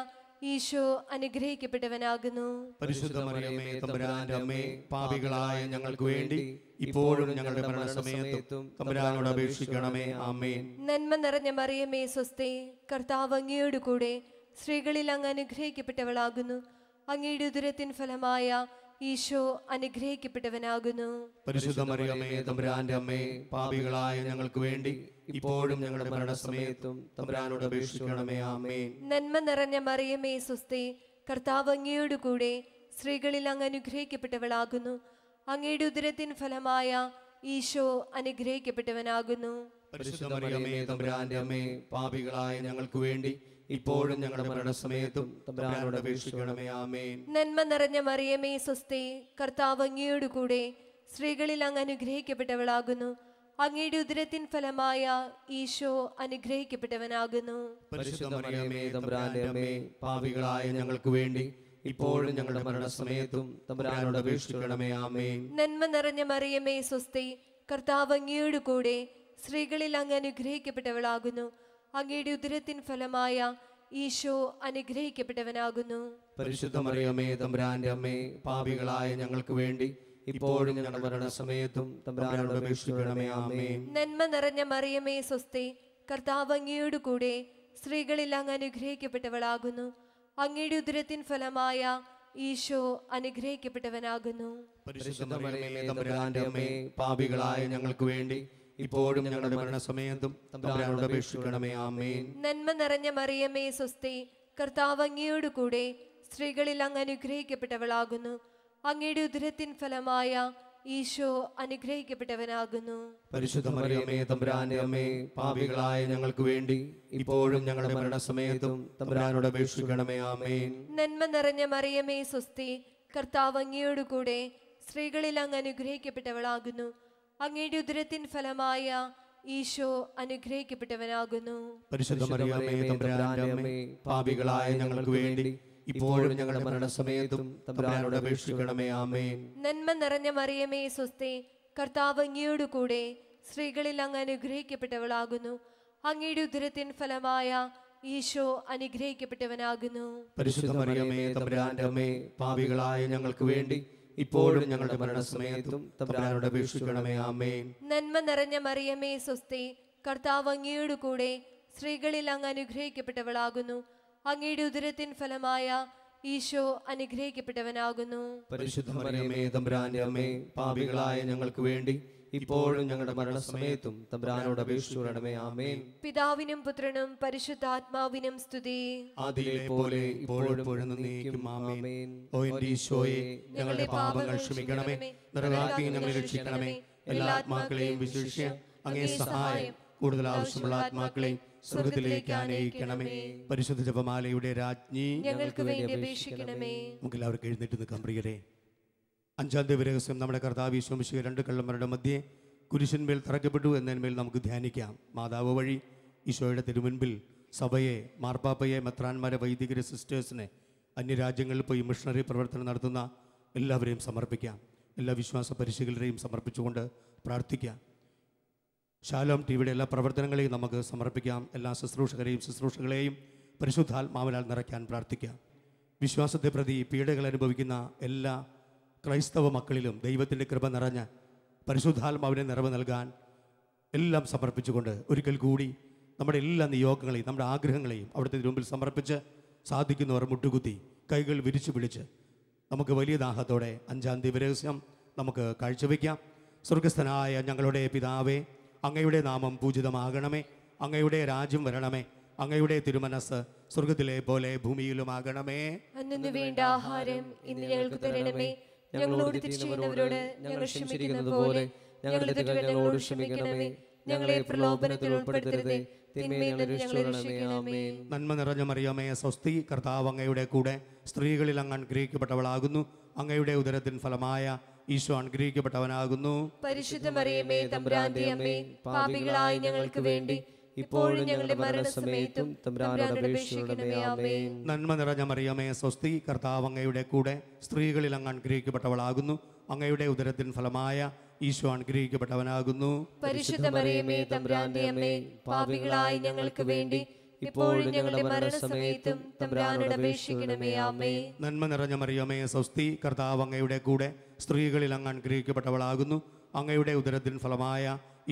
ഈശോ അനുഗ്രഹിക്കപ്പെട്ടവനാകുന്നു. പരിശുദ്ധ മറിയമേ തമ്പുരാന്റെ അമ്മേ, പാപികളായ ഞങ്ങൾക്ക് വേണ്ടി ഇപ്പോഴും ഞങ്ങളുടെ മരണസമയത്തും തമ്പുരാനോട് അപേക്ഷിക്കണമേ. ആമേൻ. നന്മ നിറഞ്ഞ മറിയമേ സ്വസ്തി, കർത്താവ് അങ്ങയോട് കൂടെ, സ്ത്രീകളിൽ അങ്ങ് അനുഗ്രഹിക്കപ്പെട്ടവളാകുന്നു. അങ്ങയുടെ ഉദരത്തിൻ ഫലമായ ഈശോ അനുഗ്രഹിക്കപ്പെട്ടവനാകുന്നു. പരിശുദ്ധ മറിയമേ തമ്പുരാന്റെ അമ്മേ, പാപികളായ ഞങ്ങൾക്ക് വേണ്ടി ഇപ്പോഴും ഞങ്ങളുടെ മരണസമയത്തും തമ്പുരാനോട് അപേക്ഷിക്കണമേ. ആമേൻ. നന്മ നിറഞ്ഞ മറിയമേ സ്വസ്തി, കർത്താവ് അങ്ങയോട് കൂടെ, സ്ത്രീകളിൽ അങ്ങ് അനുഗ്രഹിക്കപ്പെട്ടവളാകുന്നു. അങ്ങയുടെ ഉദരത്തിൻ ഫലമായ ഈശോ അനുഗ്രഹിക്കപ്പെട്ടവനാകുന്നു. പരിശുദ്ധ മറിയമേ തമ്പുരാന്റെ അമ്മേ, പാപികളായ ഞങ്ങൾക്ക് വേണ്ടി ഇപ്പോഴും ഞങ്ങളുടെ മരണസമയത്തും തമ്പുരാനോട് അപേക്ഷിക്കണമേ. ആമേൻ. നന്മ നിറഞ്ഞ മറിയമേ സ്വസ്തി, കർത്താവ് അങ്ങയോട് കൂടെ, സ്ത്രീകളിൽ അങ്ങ് അനുഗ്രഹിക്കപ്പെട്ടവളാകുന്നു. അങ്ങയുടെ ഉദരത്തിൻ ഫലമായ ഈശോ അനുഗ്രഹിക്കപ്പെട്ടവനാകുന്നു. പരിശുദ്ധ മറിയമേ തമ്പുരാന്റെ അമ്മേ, പാപികളായ ഞങ്ങൾക്ക് വേണ്ടി ഇപ്പോഴും ഞങ്ങളുടെ മരണസമയത്തും തമ്പുരാനോട് അപേക്ഷിക്കണമേ. ആമേൻ. നന്മ നിറഞ്ഞ മറിയമേ സ്വസ്തി, കർത്താവ് അങ്ങയോട് കൂടെ സ്ത്രീകളിൽ അങ്ങ് അനുഗ്രഹിക്കപ്പെട്ടവളാകുന്നു. അങ്ങയുടെ ഉദരത്തിൻ ഫലമായ ഈശോ അനുഗ്രഹിക്കപ്പെട്ടവനാകുന്നു. പരിശുദ്ധ മറിയമേ തമ്പുരാന്റെ അമ്മേ, പാപികളായ ഞങ്ങൾക്ക് വേണ്ടി ഇപ്പോഴും ഞങ്ങളുടെ മരണസമയത്തും തമ്പുരാനോട് അപേക്ഷിക്കണമേ. ആമേൻ. നന്മ നിറഞ്ഞ മറിയമേ സ്വസ്തി, കർത്താവ് അങ്ങയോട് കൂടെ സ്ത്രീകളിൽ അങ്ങ് അനുഗ്രഹിക്കപ്പെട്ടവളാകുന്നു. അങ്ങയുടെ ഉദരത്തിൻ ഫലമായ ഈശോ അനുഗ്രഹിക്കപ്പെട്ടവനാകുന്നു. പരിശുദ്ധ മറിയമേ തമ്പുരാന്റെ അമ്മേ, പാപികളായ ഞങ്ങൾക്ക് വേണ്ടി ഇപ്പോഴും ഞങ്ങളുടെ മരണസമയത്തും തമ്പുരാനോട് അപേക്ഷിക്കണമേ. ആമേൻ. നന്മ നിറഞ്ഞ മറിയമേ സ്വസ്തി, കർത്താവ് അങ്ങയോട് കൂടെ സ്ത്രീകളിൽ അങ്ങ് അനുഗ്രഹിക്കപ്പെട്ടവളാകുന്നു. അങ്ങയുടെ ഉദരത്തിൻ ഫലമായ ഈശോ അനുഗ്രഹിക്കപ്പെട്ടവനാകുന്നു. പരിശുദ്ധ മറിയമേ തമ്പുരാന്റെ അമ്മേ, പാപികളായ ഞങ്ങൾക്ക് വേണ്ടി ഇപ്പോഴും ഞങ്ങളുടെ മരണസമയത്തും തമ്പുരാനോട് അപേക്ഷിക്കണമേ. ആമേൻ. നന്മ നിറഞ്ഞ മറിയമേ സ്വസ്തി, കർത്താവ് അങ്ങയോട് കൂടെ സ്ത്രീകളിൽ അങ്ങ് അനുഗ്രഹിക്കപ്പെട്ടവളാകുന്നു. അങ്ങയുടെ ഉദരത്തിൻ ഫലമായ ഈശോ അനുഗ്രഹിക്കപ്പെട്ടവനാകുന്നു. പരിശുദ്ധ മറിയമേ തമ്പുരാന്റെ അമ്മേ, പാപികളായ ഞങ്ങൾക്ക് വേണ്ടി ഇപ്പോഴും ഞങ്ങളുടെ മരണസമയത്തും തമ്പുരാനോട് അപേക്ഷിക്കണമേ. ആമേൻ. നന്മ നിറഞ്ഞ മറിയമേ സ്വസ്തി, കർത്താവ് അങ്ങയോട് കൂടെ സ്ത്രീകളിൽ അങ്ങ് അനുഗ്രഹിക്കപ്പെട്ടവളാകുന്നു. അങ്ങയുടെ ഉദരത്തിൻ ഫലമായ ഈശോ അനുഗ്രഹിക്കപ്പെട്ടവനാകുന്നു. പരിശുദ്ധ മറിയമേ തമ്പുരാന്റെ അമ്മേ, പാപികളായ ഞങ്ങൾക്ക് വേണ്ടി ഇപ്പോഴും ഞങ്ങളുടെ മരണസമയത്തും തമ്പുരാനോട് അപേക്ഷിക്കണമേ. ആമേൻ. നന്മ നിറഞ്ഞ മറിയമേ സ്വസ്തി, കർത്താവ് അങ്ങയോട് കൂടെ സ്ത്രീകളിൽ അങ്ങ് അനുഗ്രഹിക്കപ്പെട്ടവളാകുന്നു. അങ്ങയുടെ ഉദരത്തിൻ ഫലമായ ഈശോ അനുഗ്രഹിക്കപ്പെട്ടവനാകുന്നു. പരിശുദ്ധ മറിയമേ തമ്പുരാന്റെ അമ്മേ, പാപികളായ ഞങ്ങൾക്ക് വേണ്ടി ഇപ്പോഴും ഞങ്ങളുടെ മരണസമയത്തും തമ്പുരാനോട് അപേക്ഷിക്കണമേ. ആമേൻ. പിതാവിനും പുത്രനും പരിശുദ്ധാത്മാവിനും സ്തുതി. ആദിയിലെ പോലെ ഇപ്പോഴും എന്നേക്കും. ആമേൻ. ഓ എന്റെ ഈശോയെ, ഞങ്ങളുടെ പാപങ്ങൾ ക്ഷമിക്കണമേ, നരകാഗ്നി ഞങ്ങളെ രക്ഷിക്കണമേ, എല്ലാ ആത്മാക്കളെയും വിശേഷിച്ച് അങ്ങേ സഹായം കൂടുതൽ ആവശ്യമുള്ള ആത്മാക്കളെയും സ്വർഗ്ഗത്തിലേക്ക് ആനയിക്കണമേ. പരിശുദ്ധ ജപമാലയുടെ രാജ്ഞി, ഞങ്ങൾക്ക് വേണ്ടി അപേക്ഷിക്കണമേ. നമുക്ക് എല്ലാവർക്കും എഴുന്നേറ്റ് നിൽക്കാം പ്രിയരെ. അഞ്ചാം ദിവസം നമ്മുടെ കർത്താവ് ഈശോ മിശിഹാ രണ്ട് കള്ളന്മാരുടെ മധ്യേ കുരിശന്മേൽ തറയ്ക്കപ്പെട്ടു എന്നതിന്മേൽ നമുക്ക് ധ്യാനിക്കാം. മാതാവ് വഴി ഈശോയുടെ തിരുമുൻപിൽ സഭയെ, മാർപ്പാപ്പയെ, മെത്രാന്മാരെ, വൈദികരെ, സിസ്റ്റേഴ്സിനെ, അന്യരാജ്യങ്ങളിൽ പോയി മിഷണറി പ്രവർത്തനം നടത്തുന്ന എല്ലാവരെയും സമർപ്പിക്കാം. എല്ലാ വിശ്വാസ പരിശീലകരെയും സമർപ്പിച്ചുകൊണ്ട് പ്രാർത്ഥിക്കാം. ശാലോം ടിവിയുടെ എല്ലാ പ്രവർത്തനങ്ങളെയും നമുക്ക് സമർപ്പിക്കാം. എല്ലാ ശുശ്രൂഷകരെയും ശുശ്രൂഷകളെയും പരിശുദ്ധാത്മാവിനാൽ നിറയ്ക്കാൻ പ്രാർത്ഥിക്കാം. വിശ്വാസത്തെ പ്രതി പീഡകൾ അനുഭവിക്കുന്ന എല്ലാ ക്രൈസ്തവ മക്കളിലും ദൈവത്തിൻ്റെ കൃപ നിറഞ്ഞ പരിശുദ്ധാത്മാവിനെ നിറവ് നൽകാൻ എല്ലാം സമർപ്പിച്ചുകൊണ്ട് ഒരിക്കൽ കൂടി നമ്മുടെ എല്ലാ നിയോഗങ്ങളെയും നമ്മുടെ ആഗ്രഹങ്ങളെയും അവിടുത്തെ മുമ്പിൽ സമർപ്പിച്ച് സാധിക്കുന്നവർ മുട്ടുകുത്തി കൈകൾ വിരിച്ചു പിടിച്ച് നമുക്ക് വലിയ ദാഹത്തോടെ അഞ്ചാം ദിവസം നമുക്ക് കാഴ്ചവെക്കാം. സ്വർഗസ്ഥനായ ഞങ്ങളുടെ പിതാവേ, അങ്ങയുടെ നാമം പൂജിതമാകണമേ, അങ്ങയുടെ രാജ്യം വരണമേ, അങ്ങയുടെ തിരുമനസ് സ്വർഗത്തിലെ പോലെ ഭൂമിയിലുമാകണമേ. അന്നു വേണ്ട ആഹാരം ഇന്ന് ഞങ്ങൾക്ക് തരണമേ. ഞങ്ങളോട് തെറ്റ് ചെയ്യുന്നവരോട് ഞങ്ങൾ ക്ഷമിക്കുന്നത് പോലെ ഞങ്ങളുടെ തെറ്റുകൾ ഞങ്ങളോട് ക്ഷമിക്കണമേ. ഞങ്ങളെ പ്രലോഭനത്തിൽ ഉൾപ്പെടുത്തരുതേ, തിന്മയിൽ നിന്ന് ഞങ്ങളെ രക്ഷിക്കണമേ. നന്മ നിറഞ്ഞ മറിയമേ സ്വസ്തി, കർത്താവ് അങ്ങയുടെ കൂടെ സ്ത്രീകളിൽ അങ്ങ് അനുഗ്രഹിക്കപ്പെട്ടവളാകുന്നു. അങ്ങയുടെ ഉദരത്തിൻ ഫലമായ ഈശോ അനുഗ്രഹിക്കപ്പെട്ടവനാകുന്നു. പരിശുദ്ധ മറിയമേ തമ്പുരാന്റെ അമ്മേ, പാപികളായ ഞങ്ങൾക്ക് വേണ്ടി ഇപ്പോഴും ഞങ്ങളുടെ മരണസമയത്തും തമ്പുരാനോട് അപേക്ഷിക്കണമേ. ആമേൻ. നന്മ നിറഞ്ഞ മറിയമേ സ്വസ്തി, കർത്താവ് അങ്ങയുടെ കൂടെ സ്ത്രീകളിൽ അങ്ങ് അനുഗ്രഹിക്കപ്പെട്ടവളാകുന്നു. അങ്ങയുടെ ഉദരത്തിൻ ഫലമായ ഈശോ അനുഗ്രഹിക്കപ്പെട്ടവനാകുന്നു. പരിശുദ്ധ മറിയമേ തമ്പുരാന്റെ അമ്മേ, പാപികളായ ഞങ്ങൾക്ക് വേണ്ടി ഇപ്പോഴും ഞങ്ങളുടെ മരണസമയത്തും തമ്പുരാനോട് അപേക്ഷിക്കണമേ. ആമേൻ. നന്മ നിറഞ്ഞ മറിയമേ സ്വസ്തി, കർത്താവ് അങ്ങയുടെ കൂടെ സ്ത്രീകളിൽ അങ്ങ് അനുഗ്രഹിക്കപ്പെട്ടവളാകുന്നു. അങ്ങയുടെ ഉദരത്തിൻ ഫലമായ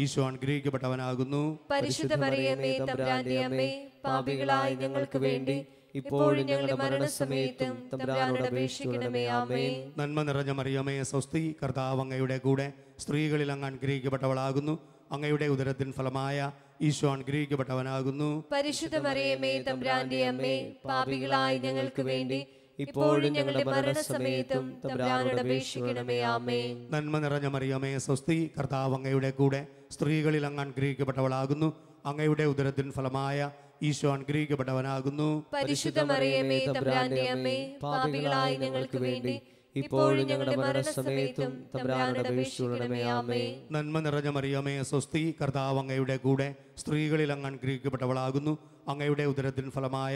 ഈശോ അനുഗ്രഹിക്കപ്പെട്ടവനാകുന്നു. പരിശുദ്ധ മറിയമേ തമ്പുരാന്റെ അമ്മേ, പാപികളായ ഞങ്ങൾക്ക് വേണ്ടി ഇപ്പോഴും ഞങ്ങളുടെ മരണസമയത്തും തമ്പുരാനോട് അപേക്ഷിക്കണമേ. ആമേൻ. നന്മ നിറഞ്ഞ മറിയമേ സ്വസ്തി, കർത്താവ് അങ്ങയുടെ കൂടെ സ്ത്രീകളിൽ അങ്ങ് അനുഗ്രഹിക്കപ്പെട്ടവളാകുന്നു. അങ്ങയുടെ ഉദരത്തിൻ ഫലമായ ഈശോ അനുഗ്രഹിക്കപ്പെട്ടവനാകുന്നു. പരിശുദ്ധ മറിയമേ തമ്പുരാന്റെ അമ്മേ, പാപികളായ ഞങ്ങൾക്ക് വേണ്ടി ഇപ്പോഴും ഞങ്ങളുടെ മരണസമയത്തും തമ്പുരാനോട് അപേക്ഷിക്കണമേ. ആമേൻ. നന്മ നിറഞ്ഞ മറിയമേ സ്വസ്തി, കർത്താവ് അങ്ങയുടെ കൂടെ സ്ത്രീകളിൽ അങ്ങ് അനുഗ്രഹിക്കപ്പെട്ടവളാകുന്നു. അങ്ങയുടെ ഉദരത്തിൻ ഫലമായ ഈശോ അനുഗ്രഹിക്കപ്പെട്ടവനാകുന്നു. പരിശുദ്ധ മറിയമേ തമ്പുരാന്റെ അമ്മേ, പാപികളായ ഞങ്ങൾക്ക് വേണ്ടി ഇപ്പോഴും ഞങ്ങളുടെ മരണസമയത്തും തമ്പുരാനോട് അപേക്ഷിക്കണമേ. ആമേൻ. നന്മ നിറഞ്ഞ മറിയമേ സ്വസ്തി, കർത്താവ് അങ്ങയുടെ കൂടെ, സ്ത്രീകളിൽ അങ്ങ് അനുഗ്രഹിക്കപ്പെട്ടവളാകുന്നു. അങ്ങയുടെ ഉദരത്തിൻ ഫലമായ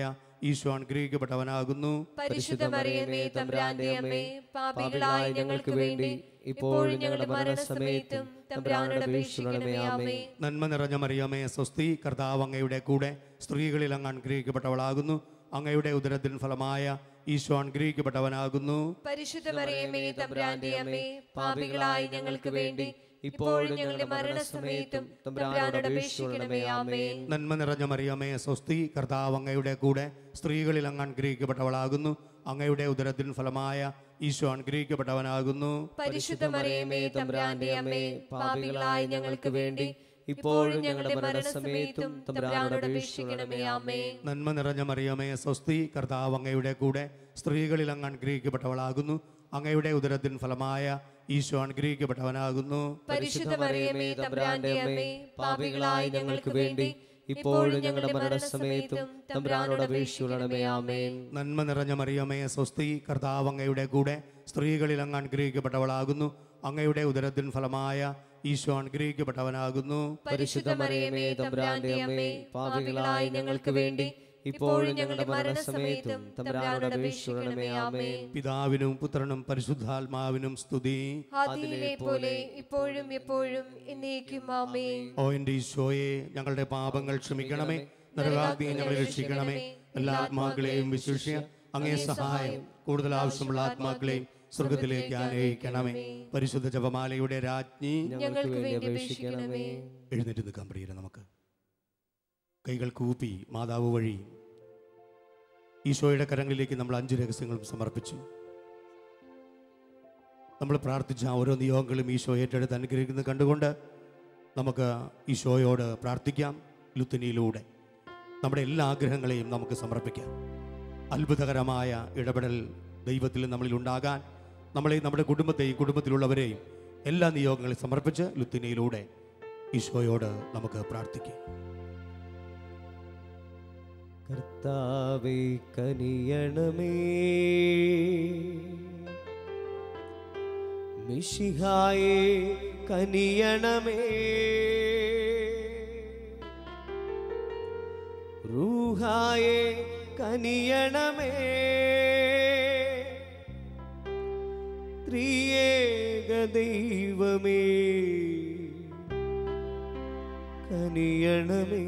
ഈശോ അനുഗ്രഹിക്കപ്പെട്ടവനാകുന്നു. പരിശുദ്ധ മറിയമേ തമ്പുരാന്റെ അമ്മേ, പാപികളായ ഞങ്ങൾക്ക് വേണ്ടി ഇപ്പോഴും ഞങ്ങളുടെ മരണസമയത്തും തമ്പുരാനോട് അപേക്ഷിക്കണമേ. ആമേൻ. നന്മ നിറഞ്ഞ മറിയമേ സ്വസ്തി, കർത്താവ് അങ്ങയുടെ കൂടെ, സ്ത്രീകളിൽ അങ്ങ് അനുഗ്രഹിക്കപ്പെട്ടവളാകുന്നു. അങ്ങയുടെ ഉദരത്തിൻ ഫലമായ ഈശോ അനുഗ്രഹിക്കപ്പെട്ടവനാകുന്നു. പരിശുദ്ധ മറിയമേ തമ്പുരാന്റെ അമ്മേ, പാപികളായ ഞങ്ങൾക്ക് വേണ്ടി ഇപ്പോഴും ഞങ്ങളുടെ മരണസമയത്തും തമ്പുരാനോട് അപേക്ഷിക്കണമേ. ആമേൻ. നന്മ നിറഞ്ഞ മറിയമേ സ്വസ്തി, കർത്താവ് അങ്ങയുടെ കൂടെ, സ്ത്രീകളിൽ അങ്ങ് അനുഗ്രഹിക്കപ്പെട്ടവളാകുന്നു. അങ്ങയുടെ ഉദരത്തിൻ ഫലമായ ഈശോ അനുഗ്രഹിക്കപ്പെട്ടവനാകുന്നു. പരിശുദ്ധ മറിയമേ തമ്പുരാന്റെ അമ്മേ, പാപികളായ ഞങ്ങൾക്ക് വേണ്ടി ഇപ്പോഴും ഞങ്ങളുടെ മരണസമയത്തും തമ്പുരാനോട് അപേക്ഷിക്കണമേ. ആമേൻ. നന്മ നിറഞ്ഞ മറിയമേ സ്വസ്തി, കർത്താവ് അങ്ങയുടെ കൂടെ, സ്ത്രീകളിൽ അങ്ങ് അനുഗ്രഹിക്കപ്പെട്ടവളാകുന്നു. അങ്ങയുടെ ഉദരത്തിൻ ഫലമായ ഈശോ അനുഗ്രഹിക്കപ്പെട്ടവനാകുന്നു. പരിശുദ്ധ മറിയമേ തമ്പുരാന്റെ അമ്മേ, പാപികളായ ഞങ്ങൾക്ക് വേണ്ടി ഇപ്പോഴും ഞങ്ങളുടെ മരണസമയത്തും തമ്പുരാനോട് അപേക്ഷിക്കണമേ. ആമേൻ. നന്മ നിറഞ്ഞ മറിയമേ സ്വസ്തി, കർത്താവ് അങ്ങയുടെ കൂടെ, സ്ത്രീകളിൽ അങ്ങ് അനുഗ്രഹിക്കപ്പെട്ടവളാകുന്നു. അങ്ങയുടെ ഉദരത്തിൻ ഫലമായ ഈശോ അനുഗ്രഹിക്കപ്പെട്ടവനാകുന്നു. പരിശുദ്ധ മറിയമേ തമ്പുരാന്റെ അമ്മേ, പാപികളായ ഞങ്ങൾക്ക് വേണ്ടി ഇപ്പോഴും ഞങ്ങളുടെ മരണസമയത്തും തമ്പുരാനോട് അപേക്ഷിക്കണമേ. ആമേൻ. പിതാവിനും പുത്രനും പരിശുദ്ധാത്മാവിനും സ്തുതി. ആദിയിലെ പോലെ ഇപ്പോഴും എപ്പോഴും എന്നേക്കും. ആമേൻ. ഓ എൻ്റെ ഈശോയെ, ഞങ്ങളുടെ പാപങ്ങൾ ക്ഷമിക്കണമേ, നരകാഗ്നിയിൽ ഞങ്ങളെ രക്ഷിക്കണമേ. എല്ലാ ആത്മാക്കളെയും വിശേഷിച്ച് അങ്ങേ സഹായം കൂടുതൽ ആവശ്യമുള്ള ആത്മാക്കളെയും സ്വർഗത്തിലേക്ക് ആനയിക്കണമേ. പരിശുദ്ധ ജപമാലയുടെ രാജ്ഞി, ഞങ്ങൾക്ക് വേണ്ടി അപേക്ഷിക്കണമേ. എഴുന്നേറ്റ് നിൽക്കാൻ പ്രിയരെ, നമുക്ക് കൈകൾ കൂപ്പി മാതാവ് വഴി ഈശോയുടെ കരങ്ങളിലേക്ക് നമ്മൾ 5 രഹസ്യങ്ങളും സമർപ്പിച്ചു. നമ്മൾ പ്രാർത്ഥിച്ച ഓരോ നിയോഗങ്ങളും ഈശോ ഏറ്റെടുത്ത് അനുഗ്രഹിക്കുന്നത് കണ്ടുകൊണ്ട് നമുക്ക് ഈശോയോട് പ്രാർത്ഥിക്കാം. ലുത്തിനിയിലൂടെ നമ്മുടെ എല്ലാ ആഗ്രഹങ്ങളെയും നമുക്ക് സമർപ്പിക്കാം. അത്ഭുതകരമായ ഇടപെടൽ ദൈവത്തിൽ നമ്മളിൽ ഉണ്ടാകാൻ നമ്മളെയും നമ്മുടെ കുടുംബത്തെയും കുടുംബത്തിലുള്ളവരെയും എല്ലാ നിയോഗങ്ങളെയും സമർപ്പിച്ച് ലുത്തിനിയിലൂടെ ഈശോയോട് നമുക്ക് പ്രാർത്ഥിക്കാം. കർത്താവേ കനിയണമേ, മിശിഹായേ കനിയണമേ, റൂഹായേ കനിയണമേ, ത്രിയേക ദൈവമേ കനിയണമേ.